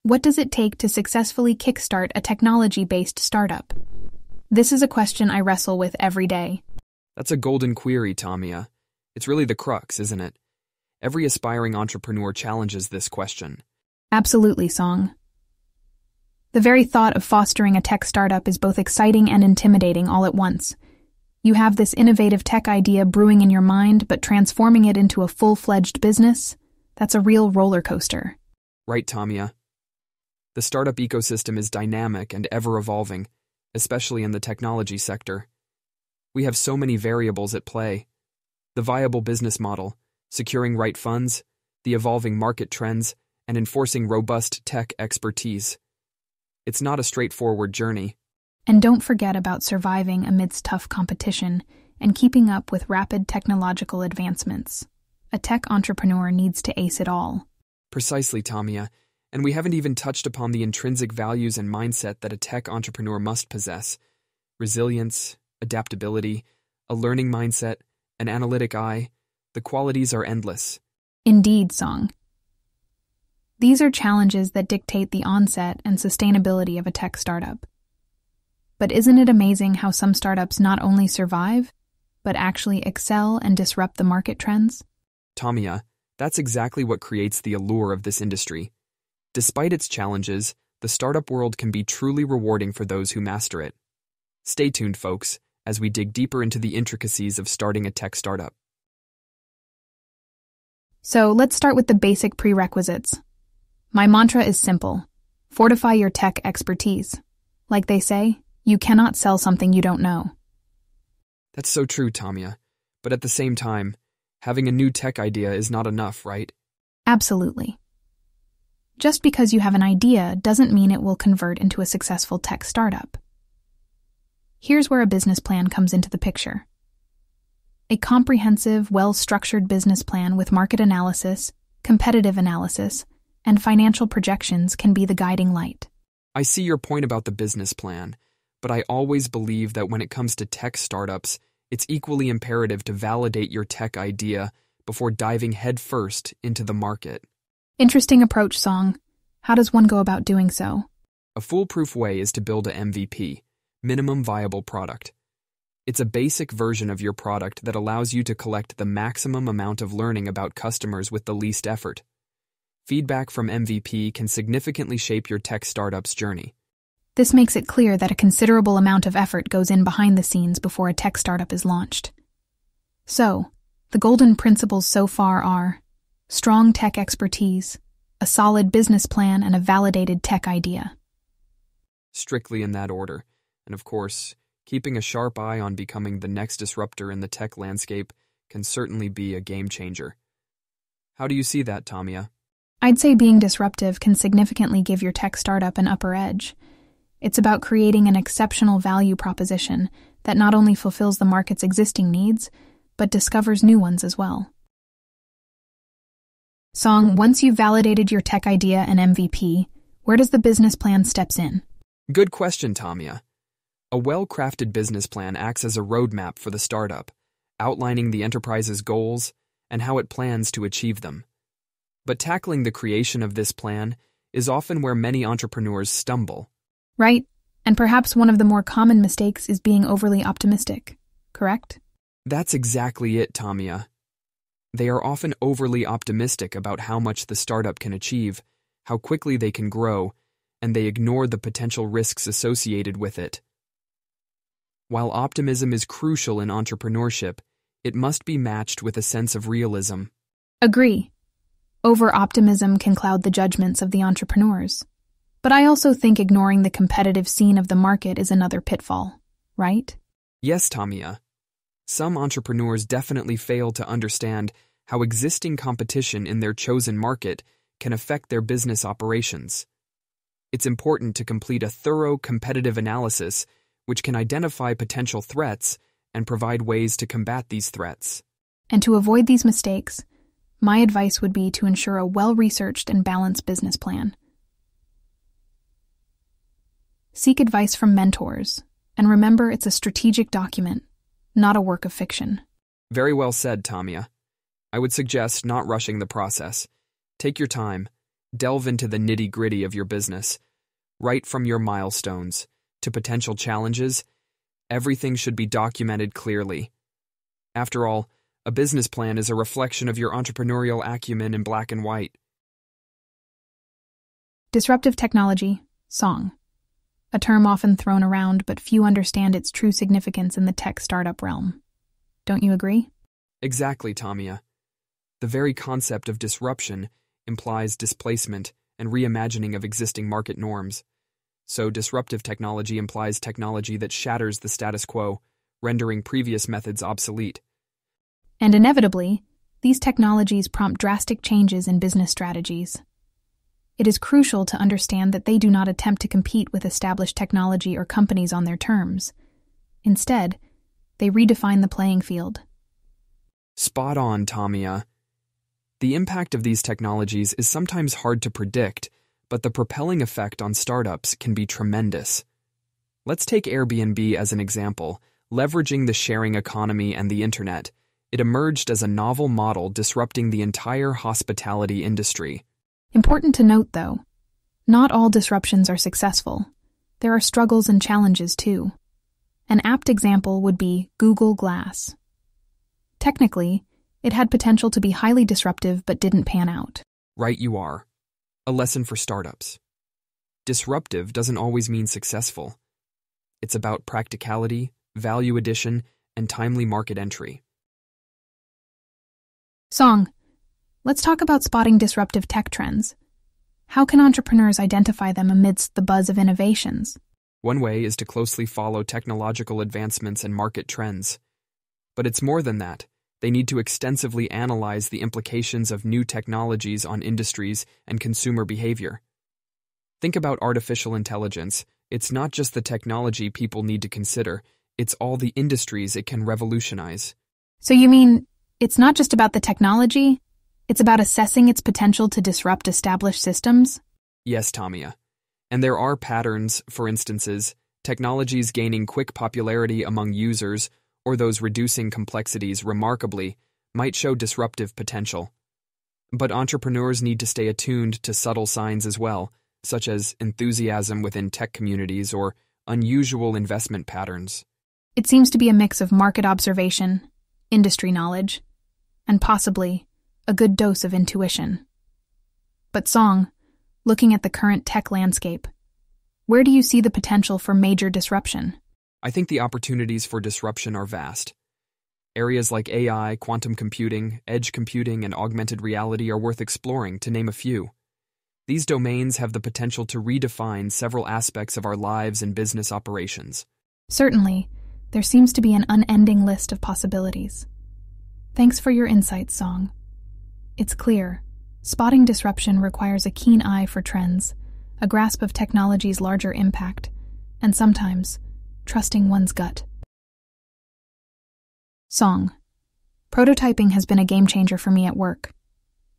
What does it take to successfully kickstart a technology-based startup? This is a question I wrestle with every day. That's a golden query, Tamia. It's really the crux, isn't it? Every aspiring entrepreneur challenges this question. Absolutely, Song. The very thought of fostering a tech startup is both exciting and intimidating all at once. You have this innovative tech idea brewing in your mind, but transforming it into a full-fledged business? That's a real roller coaster. Right, Tamia. The startup ecosystem is dynamic and ever-evolving, especially in the technology sector. We have so many variables at play. The viable business model, securing right funds, the evolving market trends, and enforcing robust tech expertise. It's not a straightforward journey. And don't forget about surviving amidst tough competition and keeping up with rapid technological advancements. A tech entrepreneur needs to ace it all. Precisely, Tamia. And we haven't even touched upon the intrinsic values and mindset that a tech entrepreneur must possess. Resilience, adaptability, a learning mindset, an analytic eye. The qualities are endless. Indeed, Song. These are challenges that dictate the onset and sustainability of a tech startup. But isn't it amazing how some startups not only survive, but actually excel and disrupt the market trends? Tamia, that's exactly what creates the allure of this industry. Despite its challenges, the startup world can be truly rewarding for those who master it. Stay tuned, folks, as we dig deeper into the intricacies of starting a tech startup. So let's start with the basic prerequisites. My mantra is simple: fortify your tech expertise. Like they say, you cannot sell something you don't know. That's so true, Tamia. But at the same time, having a new tech idea is not enough, right? Absolutely. Just because you have an idea doesn't mean it will convert into a successful tech startup. Here's where a business plan comes into the picture. A comprehensive, well-structured business plan with market analysis, competitive analysis, and financial projections can be the guiding light. I see your point about the business plan, but I always believe that when it comes to tech startups, it's equally imperative to validate your tech idea before diving headfirst into the market. Interesting approach, Song. How does one go about doing so? A foolproof way is to build a MVP, minimum viable product. It's a basic version of your product that allows you to collect the maximum amount of learning about customers with the least effort. Feedback from MVP can significantly shape your tech startup's journey. This makes it clear that a considerable amount of effort goes in behind the scenes before a tech startup is launched. So, the golden principles so far are strong tech expertise, a solid business plan, and a validated tech idea. Strictly in that order. And of course, keeping a sharp eye on becoming the next disruptor in the tech landscape can certainly be a game changer. How do you see that, Tamia? I'd say being disruptive can significantly give your tech startup an upper edge. It's about creating an exceptional value proposition that not only fulfills the market's existing needs, but discovers new ones as well. Song, once you've validated your tech idea and MVP, where does the business plan steps in? Good question, Tamia. A well-crafted business plan acts as a roadmap for the startup, outlining the enterprise's goals and how it plans to achieve them. But tackling the creation of this plan is often where many entrepreneurs stumble. Right, and perhaps one of the more common mistakes is being overly optimistic, correct? That's exactly it, Tamia. They are often overly optimistic about how much the startup can achieve, how quickly they can grow, and they ignore the potential risks associated with it. While optimism is crucial in entrepreneurship, it must be matched with a sense of realism. Agree. Over-optimism can cloud the judgments of the entrepreneurs. But I also think ignoring the competitive scene of the market is another pitfall, right? Yes, Tamia. Some entrepreneurs definitely fail to understand how existing competition in their chosen market can affect their business operations. It's important to complete a thorough competitive analysis which can identify potential threats and provide ways to combat these threats. And to avoid these mistakes, my advice would be to ensure a well-researched and balanced business plan. Seek advice from mentors, and remember it's a strategic document, not a work of fiction. Very well said, Tamia. I would suggest not rushing the process. Take your time, Delve into the nitty-gritty of your business. Right from your milestones to potential challenges, everything should be documented clearly. After all, a business plan is a reflection of your entrepreneurial acumen in black and white. Disruptive technology, Song. A term often thrown around, but few understand its true significance in the tech startup realm. Don't you agree? Exactly, Tamia. The very concept of disruption implies displacement and reimagining of existing market norms. So disruptive technology implies technology that shatters the status quo, rendering previous methods obsolete. And inevitably, these technologies prompt drastic changes in business strategies. It is crucial to understand that they do not attempt to compete with established technology or companies on their terms. Instead, they redefine the playing field. Spot on, Tamia. The impact of these technologies is sometimes hard to predict, but the propelling effect on startups can be tremendous. Let's take Airbnb as an example. Leveraging the sharing economy and the internet, it emerged as a novel model disrupting the entire hospitality industry. Important to note, though, not all disruptions are successful. There are struggles and challenges, too. An apt example would be Google Glass. Technically, it had potential to be highly disruptive but didn't pan out. Right you are. A lesson for startups. Disruptive doesn't always mean successful. It's about practicality, value addition, and timely market entry. Song. Let's talk about spotting disruptive tech trends. How can entrepreneurs identify them amidst the buzz of innovations? One way is to closely follow technological advancements and market trends. But it's more than that. They need to extensively analyze the implications of new technologies on industries and consumer behavior. Think about artificial intelligence. It's not just the technology people need to consider, it's all the industries it can revolutionize. So you mean it's not just about the technology? It's about assessing its potential to disrupt established systems? Yes, Tamia. And there are patterns, for instances, technologies gaining quick popularity among users or those reducing complexities remarkably might show disruptive potential. But entrepreneurs need to stay attuned to subtle signs as well, such as enthusiasm within tech communities or unusual investment patterns. It seems to be a mix of market observation, industry knowledge, and possibly a good dose of intuition. But Song, looking at the current tech landscape, where do you see the potential for major disruption? I think the opportunities for disruption are vast. Areas like AI, quantum computing, edge computing, and augmented reality are worth exploring, to name a few. These domains have the potential to redefine several aspects of our lives and business operations. Certainly, there seems to be an unending list of possibilities. Thanks for your insights, Song. It's clear, spotting disruption requires a keen eye for trends, a grasp of technology's larger impact, and sometimes, trusting one's gut. Song. Prototyping has been a game-changer for me at work.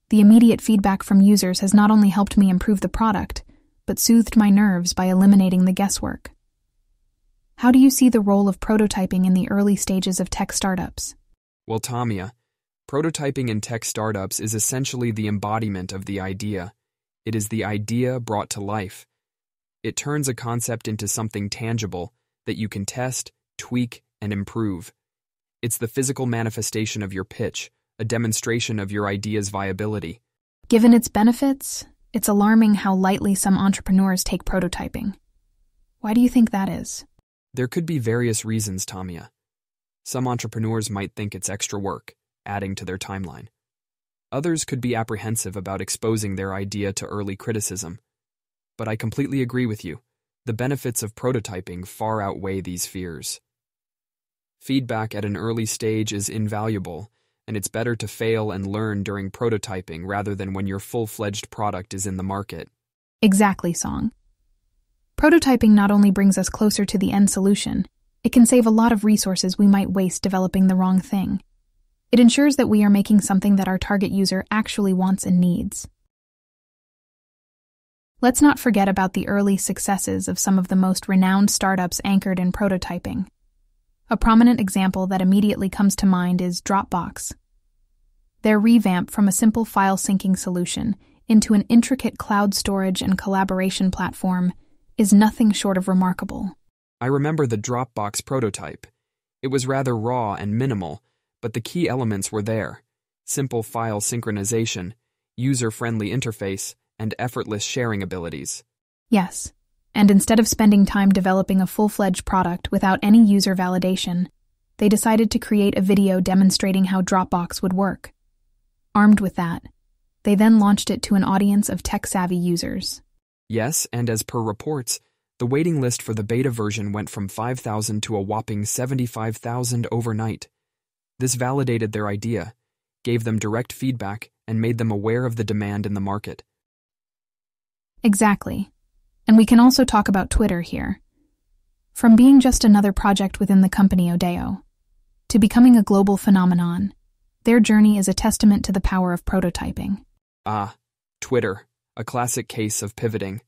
The immediate feedback from users has not only helped me improve the product, but soothed my nerves by eliminating the guesswork. How do you see the role of prototyping in the early stages of tech startups? Well, Tamia, prototyping in tech startups is essentially the embodiment of the idea. It is the idea brought to life. It turns a concept into something tangible that you can test, tweak, and improve. It's the physical manifestation of your pitch, a demonstration of your idea's viability. Given its benefits, it's alarming how lightly some entrepreneurs take prototyping. Why do you think that is? There could be various reasons, Tamia. Some entrepreneurs might think it's extra work, adding to their timeline. Others could be apprehensive about exposing their idea to early criticism. But I completely agree with you. The benefits of prototyping far outweigh these fears. Feedback at an early stage is invaluable, and it's better to fail and learn during prototyping rather than when your full-fledged product is in the market. Exactly, Song. Prototyping not only brings us closer to the end solution, it can save a lot of resources we might waste developing the wrong thing. It ensures that we are making something that our target user actually wants and needs. Let's not forget about the early successes of some of the most renowned startups anchored in prototyping. A prominent example that immediately comes to mind is Dropbox. Their revamp from a simple file syncing solution into an intricate cloud storage and collaboration platform is nothing short of remarkable. I remember the Dropbox prototype. It was rather raw and minimal, but the key elements were there: simple file synchronization, user-friendly interface, and effortless sharing abilities. Yes, and instead of spending time developing a full-fledged product without any user validation, they decided to create a video demonstrating how Dropbox would work. Armed with that, they then launched it to an audience of tech-savvy users. Yes, and as per reports, the waiting list for the beta version went from 5,000 to a whopping 75,000 overnight. This validated their idea, gave them direct feedback, and made them aware of the demand in the market. Exactly. And we can also talk about Twitter here. From being just another project within the company Odeo to becoming a global phenomenon, their journey is a testament to the power of prototyping. Twitter, a classic case of pivoting.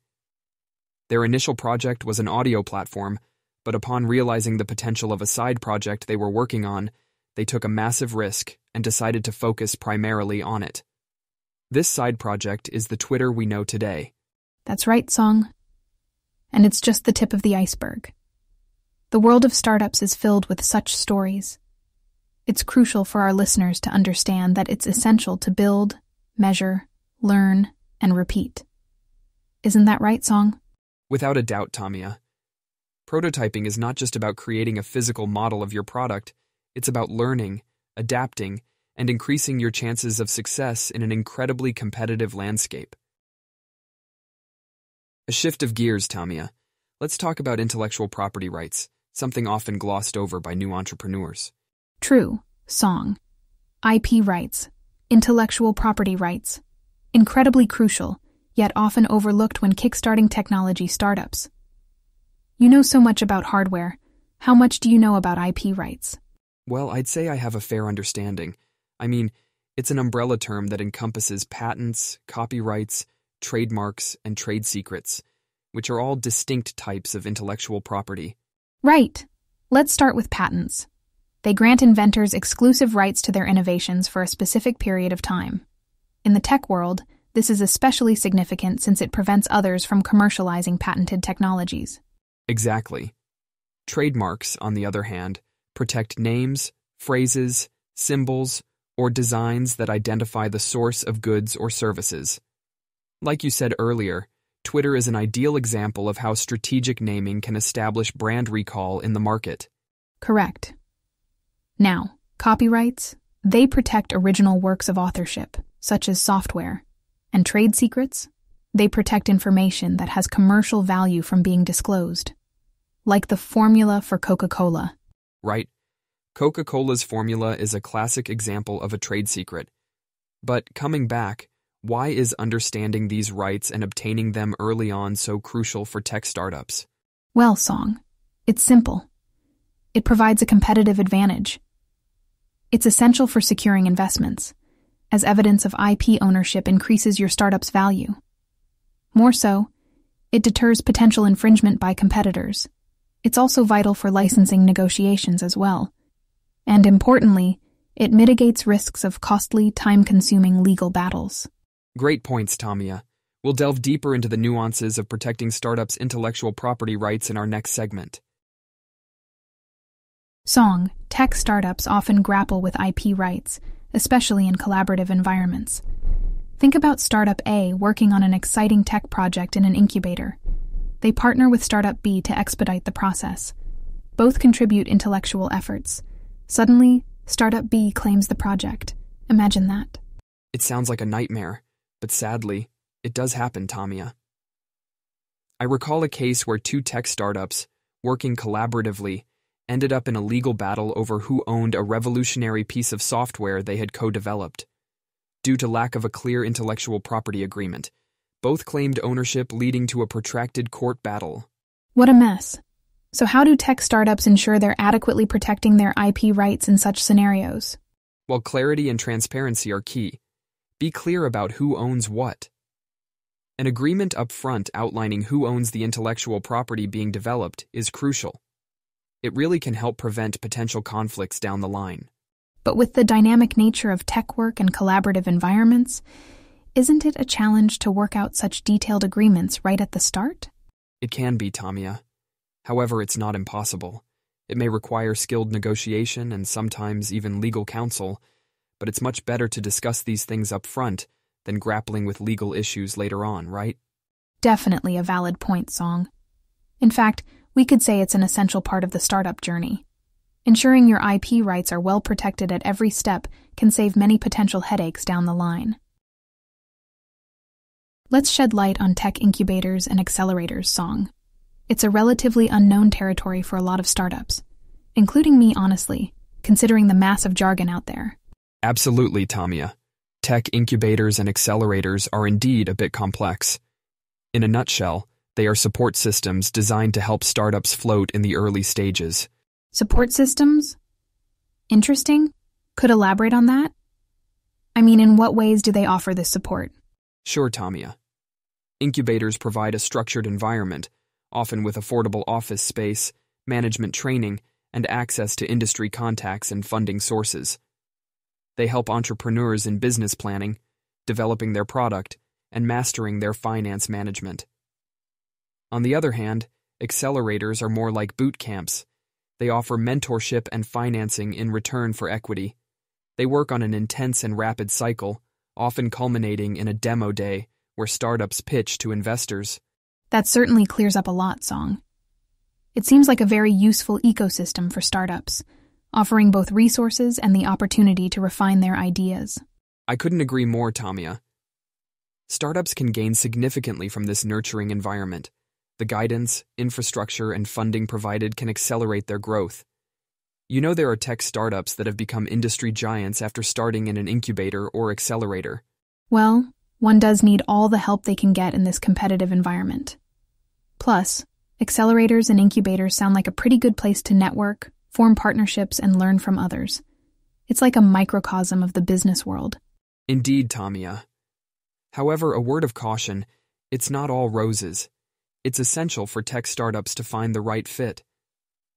Their initial project was an audio platform, but upon realizing the potential of a side project they were working on, they took a massive risk and decided to focus primarily on it. This side project is the Twitter we know today. That's right, Song. And it's just the tip of the iceberg. The world of startups is filled with such stories. It's crucial for our listeners to understand that it's essential to build, measure, learn, and repeat. Isn't that right, Song? Without a doubt, Tamia. Prototyping is not just about creating a physical model of your product, it's about learning, adapting, and increasing your chances of success in an incredibly competitive landscape. A shift of gears, Tamia. Let's talk about intellectual property rights, something often glossed over by new entrepreneurs. True, Song. IP rights, intellectual property rights. Incredibly crucial, yet often overlooked when kickstarting technology startups. You know so much about hardware. How much do you know about IP rights? Well, I'd say I have a fair understanding. I mean, it's an umbrella term that encompasses patents, copyrights, trademarks, and trade secrets, which are all distinct types of intellectual property. Right. Let's start with patents. They grant inventors exclusive rights to their innovations for a specific period of time. In the tech world, this is especially significant since it prevents others from commercializing patented technologies. Exactly. Trademarks, on the other hand, protect names, phrases, symbols, or designs that identify the source of goods or services. Like you said earlier, Twitter is an ideal example of how strategic naming can establish brand recall in the market. Correct. Now, copyrights, they protect original works of authorship, such as software. And trade secrets, they protect information that has commercial value from being disclosed. Like the formula for Coca-Cola. Right. Coca-Cola's formula is a classic example of a trade secret. But coming back, why is understanding these rights and obtaining them early on so crucial for tech startups? Well, Song, it's simple. It provides a competitive advantage. It's essential for securing investments, as evidence of IP ownership increases your startup's value. More so, it deters potential infringement by competitors. It's also vital for licensing negotiations as well. And importantly, it mitigates risks of costly, time-consuming legal battles. Great points, Tamia. We'll delve deeper into the nuances of protecting startups' intellectual property rights in our next segment. Song, tech startups often grapple with IP rights, especially in collaborative environments. Think about Startup A working on an exciting tech project in an incubator. They partner with Startup B to expedite the process. Both contribute intellectual efforts. Suddenly, Startup B claims the project. Imagine that. It sounds like a nightmare, but sadly, it does happen, Tamia. I recall a case where two tech startups, working collaboratively, ended up in a legal battle over who owned a revolutionary piece of software they had co-developed. Due to lack of a clear intellectual property agreement, both claimed ownership, leading to a protracted court battle. What a mess. So how do tech startups ensure they're adequately protecting their IP rights in such scenarios? While clarity and transparency are key, be clear about who owns what. An agreement up front outlining who owns the intellectual property being developed is crucial. It really can help prevent potential conflicts down the line. But with the dynamic nature of tech work and collaborative environments, isn't it a challenge to work out such detailed agreements right at the start? It can be, Tamia. However, it's not impossible. It may require skilled negotiation and sometimes even legal counsel, but it's much better to discuss these things up front than grappling with legal issues later on, right? Definitely a valid point, Song. In fact, we could say it's an essential part of the startup journey. Ensuring your IP rights are well protected at every step can save many potential headaches down the line. Let's shed light on tech incubators and accelerators, Song. It's a relatively unknown territory for a lot of startups, including me, honestly, considering the massive jargon out there. Absolutely, Tamia. Tech incubators and accelerators are indeed a bit complex. In a nutshell, they are support systems designed to help startups float in the early stages. Support systems? Interesting. Could elaborate on that? I mean, in what ways do they offer this support? Sure, Tamia. Incubators provide a structured environment, often with affordable office space, management training, and access to industry contacts and funding sources. They help entrepreneurs in business planning, developing their product, and mastering their finance management. On the other hand, accelerators are more like boot camps. They offer mentorship and financing in return for equity. They work on an intense and rapid cycle, often culminating in a demo day where startups pitch to investors. That certainly clears up a lot, Song. It seems like a very useful ecosystem for startups, offering both resources and the opportunity to refine their ideas. I couldn't agree more, Tamia. Startups can gain significantly from this nurturing environment. The guidance, infrastructure, and funding provided can accelerate their growth. You know, there are tech startups that have become industry giants after starting in an incubator or accelerator. Well, one does need all the help they can get in this competitive environment. Plus, accelerators and incubators sound like a pretty good place to network, form partnerships, and learn from others. It's like a microcosm of the business world. Indeed, Tamia. However, a word of caution, it's not all roses. It's essential for tech startups to find the right fit.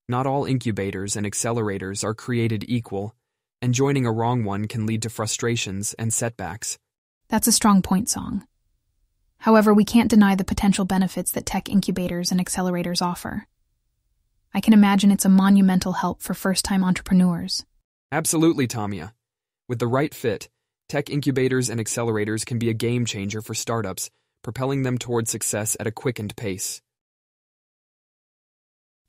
Not all incubators and accelerators are created equal, and joining a wrong one can lead to frustrations and setbacks. That's a strong point, Song. However, we can't deny the potential benefits that tech incubators and accelerators offer. I can imagine it's a monumental help for first-time entrepreneurs. Absolutely, Tamia. With the right fit, tech incubators and accelerators can be a game changer for startups, propelling them toward success at a quickened pace.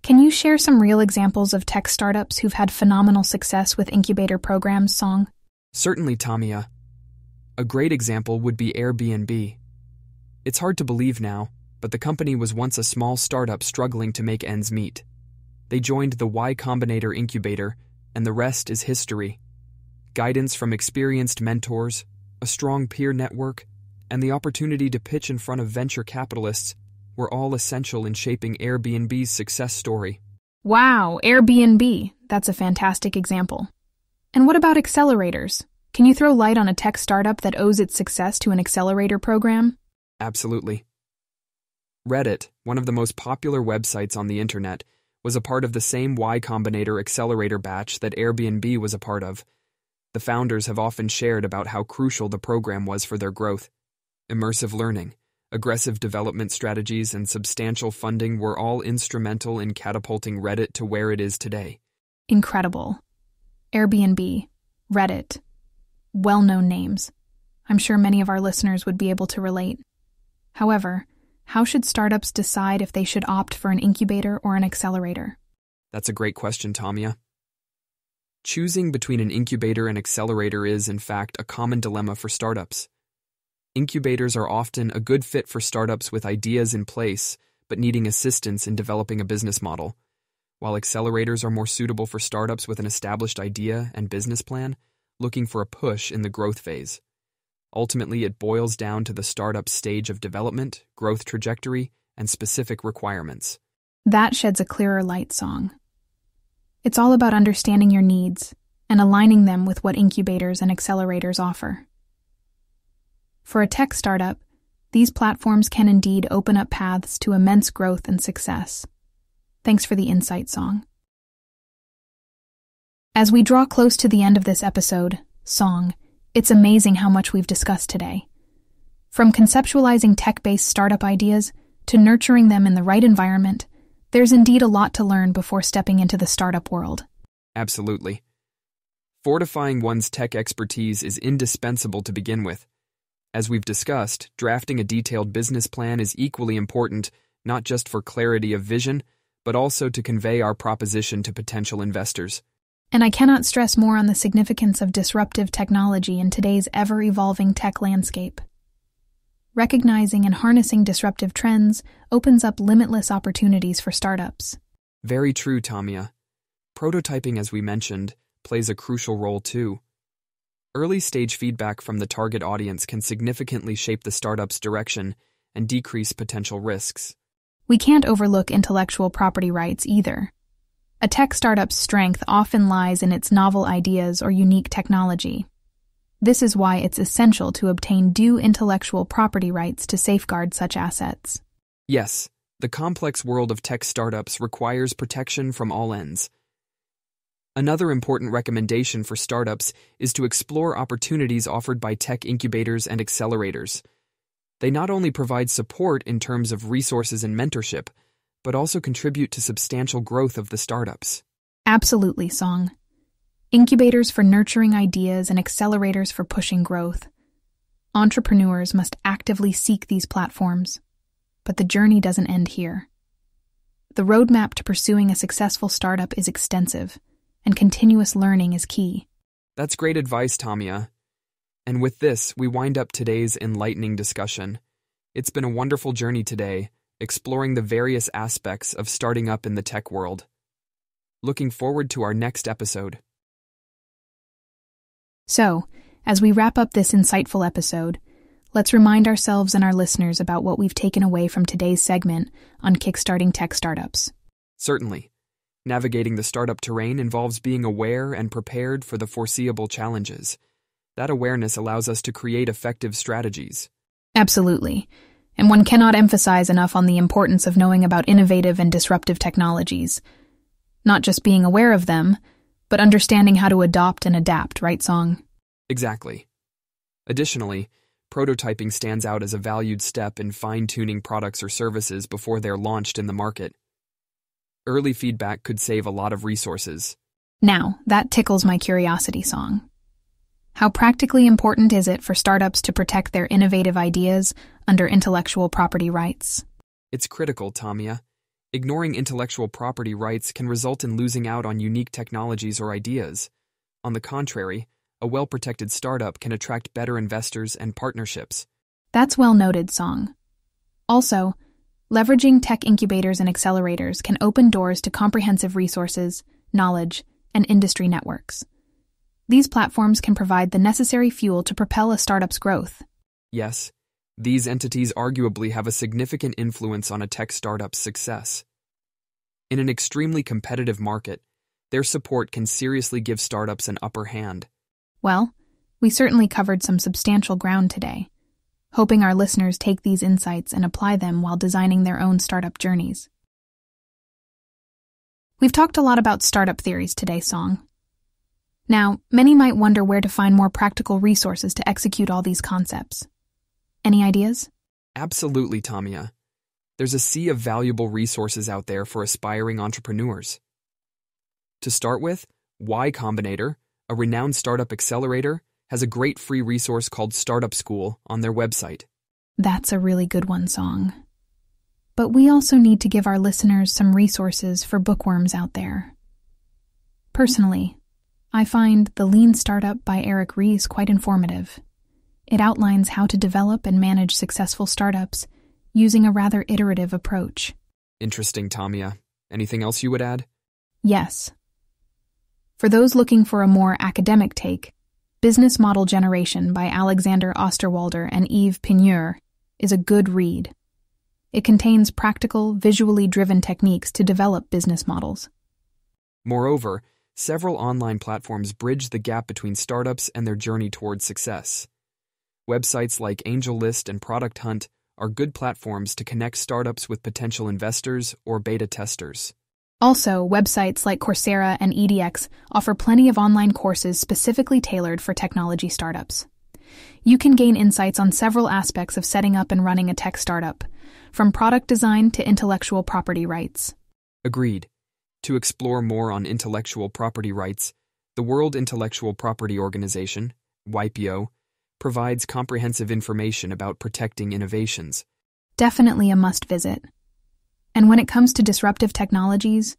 Can you share some real examples of tech startups who've had phenomenal success with incubator programs, Song? Certainly, Tamia. A great example would be Airbnb. It's hard to believe now, but the company was once a small startup struggling to make ends meet. They joined the Y Combinator incubator, and the rest is history. Guidance from experienced mentors, a strong peer network, and the opportunity to pitch in front of venture capitalists were all essential in shaping Airbnb's success story. Wow, Airbnb. That's a fantastic example. And what about accelerators? Can you throw light on a tech startup that owes its success to an accelerator program? Absolutely. Reddit, one of the most popular websites on the internet, was a part of the same Y Combinator accelerator batch that Airbnb was a part of. The founders have often shared about how crucial the program was for their growth. Immersive learning, aggressive development strategies, and substantial funding were all instrumental in catapulting Reddit to where it is today. Incredible. Airbnb, Reddit, well-known names. I'm sure many of our listeners would be able to relate. However, how should startups decide if they should opt for an incubator or an accelerator? That's a great question, Tamia. Choosing between an incubator and accelerator is, in fact, a common dilemma for startups. Incubators are often a good fit for startups with ideas in place, but needing assistance in developing a business model, while accelerators are more suitable for startups with an established idea and business plan, looking for a push in the growth phase. Ultimately, it boils down to the startup stage of development, growth trajectory, and specific requirements. That sheds a clearer light, Song. It's all about understanding your needs and aligning them with what incubators and accelerators offer. For a tech startup, these platforms can indeed open up paths to immense growth and success. Thanks for the insight, Song. As we draw close to the end of this episode, Song, it's amazing how much we've discussed today. From conceptualizing tech-based startup ideas to nurturing them in the right environment, there's indeed a lot to learn before stepping into the startup world. Absolutely. Fortifying one's tech expertise is indispensable to begin with. As we've discussed, drafting a detailed business plan is equally important, not just for clarity of vision, but also to convey our proposition to potential investors. And I cannot stress more on the significance of disruptive technology in today's ever-evolving tech landscape. Recognizing and harnessing disruptive trends opens up limitless opportunities for startups. Very true, Tamia. Prototyping, as we mentioned, plays a crucial role too. Early-stage feedback from the target audience can significantly shape the startup's direction and decrease potential risks. We can't overlook intellectual property rights either. A tech startup's strength often lies in its novel ideas or unique technology. This is why it's essential to obtain due intellectual property rights to safeguard such assets. Yes, the complex world of tech startups requires protection from all ends. Another important recommendation for startups is to explore opportunities offered by tech incubators and accelerators. They not only provide support in terms of resources and mentorship, but also contribute to substantial growth of the startups. Absolutely, Song. Incubators for nurturing ideas and accelerators for pushing growth. Entrepreneurs must actively seek these platforms, but the journey doesn't end here. The roadmap to pursuing a successful startup is extensive, and continuous learning is key. That's great advice, Tamia. And with this, we wind up today's enlightening discussion. It's been a wonderful journey today, exploring the various aspects of starting up in the tech world. Looking forward to our next episode. So, as we wrap up this insightful episode, let's remind ourselves and our listeners about what we've taken away from today's segment on kickstarting tech startups. Certainly. Navigating the startup terrain involves being aware and prepared for the foreseeable challenges. That awareness allows us to create effective strategies. Absolutely. And one cannot emphasize enough on the importance of knowing about innovative and disruptive technologies. Not just being aware of them, but understanding how to adopt and adapt, right, Song? Exactly. Additionally, prototyping stands out as a valued step in fine-tuning products or services before they're launched in the market. Early feedback could save a lot of resources. Now, that tickles my curiosity, Song. How practically important is it for startups to protect their innovative ideas under intellectual property rights? It's critical, Tamia. Ignoring intellectual property rights can result in losing out on unique technologies or ideas. On the contrary, a well-protected startup can attract better investors and partnerships. That's well noted, Song. Also, leveraging tech incubators and accelerators can open doors to comprehensive resources, knowledge, and industry networks. These platforms can provide the necessary fuel to propel a startup's growth. Yes, these entities arguably have a significant influence on a tech startup's success. In an extremely competitive market, their support can seriously give startups an upper hand. Well, we certainly covered some substantial ground today, hoping our listeners take these insights and apply them while designing their own startup journeys. We've talked a lot about startup theories today, Song. Now, many might wonder where to find more practical resources to execute all these concepts. Any ideas? Absolutely, Tamia. There's a sea of valuable resources out there for aspiring entrepreneurs. To start with, Y Combinator, a renowned startup accelerator, has a great free resource called Startup School on their website. That's a really good one, Song. But we also need to give our listeners some resources for bookworms out there. Personally, I find The Lean Startup by Eric Ries quite informative. It outlines how to develop and manage successful startups using a rather iterative approach. Interesting, Tamia. Anything else you would add? Yes. For those looking for a more academic take, Business Model Generation by Alexander Osterwalder and Yves Pigneur is a good read. It contains practical, visually driven techniques to develop business models. Moreover, several online platforms bridge the gap between startups and their journey towards success. Websites like AngelList and Product Hunt are good platforms to connect startups with potential investors or beta testers. Also, websites like Coursera and EDX offer plenty of online courses specifically tailored for technology startups. You can gain insights on several aspects of setting up and running a tech startup, from product design to intellectual property rights. Agreed. To explore more on intellectual property rights, the World Intellectual Property Organization, WIPO, provides comprehensive information about protecting innovations. Definitely a must-visit. And when it comes to disruptive technologies,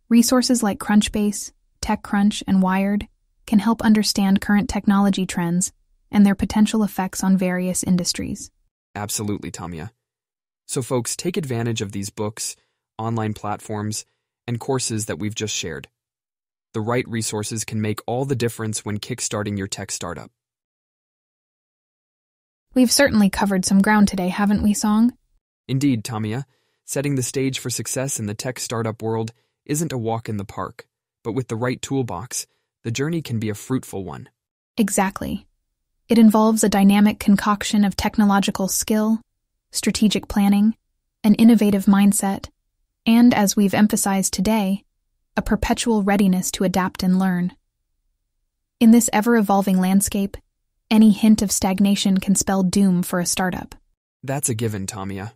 resources like Crunchbase, TechCrunch, and Wired can help understand current technology trends and their potential effects on various industries. Absolutely, Tamia. So folks, take advantage of these books, online platforms, and courses that we've just shared. The right resources can make all the difference when kickstarting your tech startup. We've certainly covered some ground today, haven't we, Song? Indeed, Tamia. Setting the stage for success in the tech startup world isn't a walk in the park, but with the right toolbox, the journey can be a fruitful one. Exactly. It involves a dynamic concoction of technological skill, strategic planning, an innovative mindset, and, as we've emphasized today, a perpetual readiness to adapt and learn. In this ever-evolving landscape, any hint of stagnation can spell doom for a startup. That's a given, Tamia.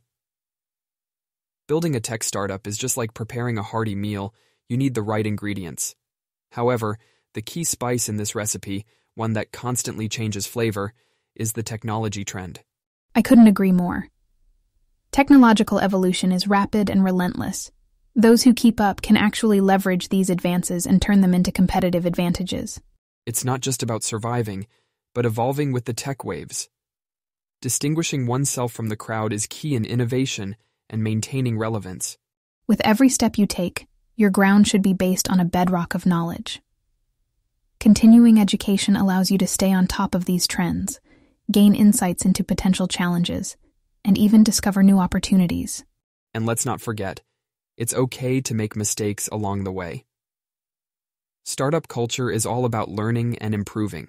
Building a tech startup is just like preparing a hearty meal. You need the right ingredients. However, the key spice in this recipe, one that constantly changes flavor, is the technology trend. I couldn't agree more. Technological evolution is rapid and relentless. Those who keep up can actually leverage these advances and turn them into competitive advantages. It's not just about surviving, but evolving with the tech waves. Distinguishing oneself from the crowd is key in innovation and maintaining relevance. With every step you take, your ground should be based on a bedrock of knowledge. Continuing education allows you to stay on top of these trends, gain insights into potential challenges, and even discover new opportunities. And let's not forget, it's okay to make mistakes along the way. Startup culture is all about learning and improving.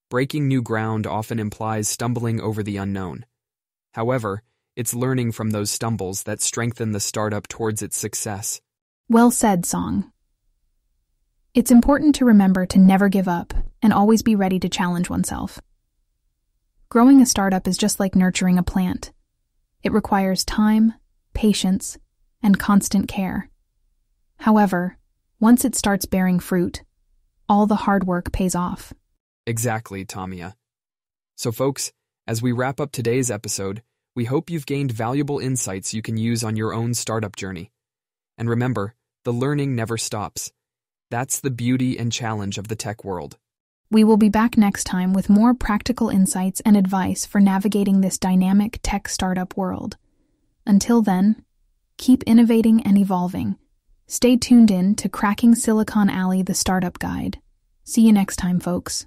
Breaking new ground often implies stumbling over the unknown. However, it's learning from those stumbles that strengthen the startup towards its success. Well said, Song. It's important to remember to never give up and always be ready to challenge oneself. Growing a startup is just like nurturing a plant. It requires time, patience, and constant care. However, once it starts bearing fruit, all the hard work pays off. Exactly, Tamia. So folks, as we wrap up today's episode, we hope you've gained valuable insights you can use on your own startup journey. And remember, the learning never stops. That's the beauty and challenge of the tech world. We will be back next time with more practical insights and advice for navigating this dynamic tech startup world. Until then, keep innovating and evolving. Stay tuned in to Cracking Silicon Alley, the Startup Guide. See you next time, folks.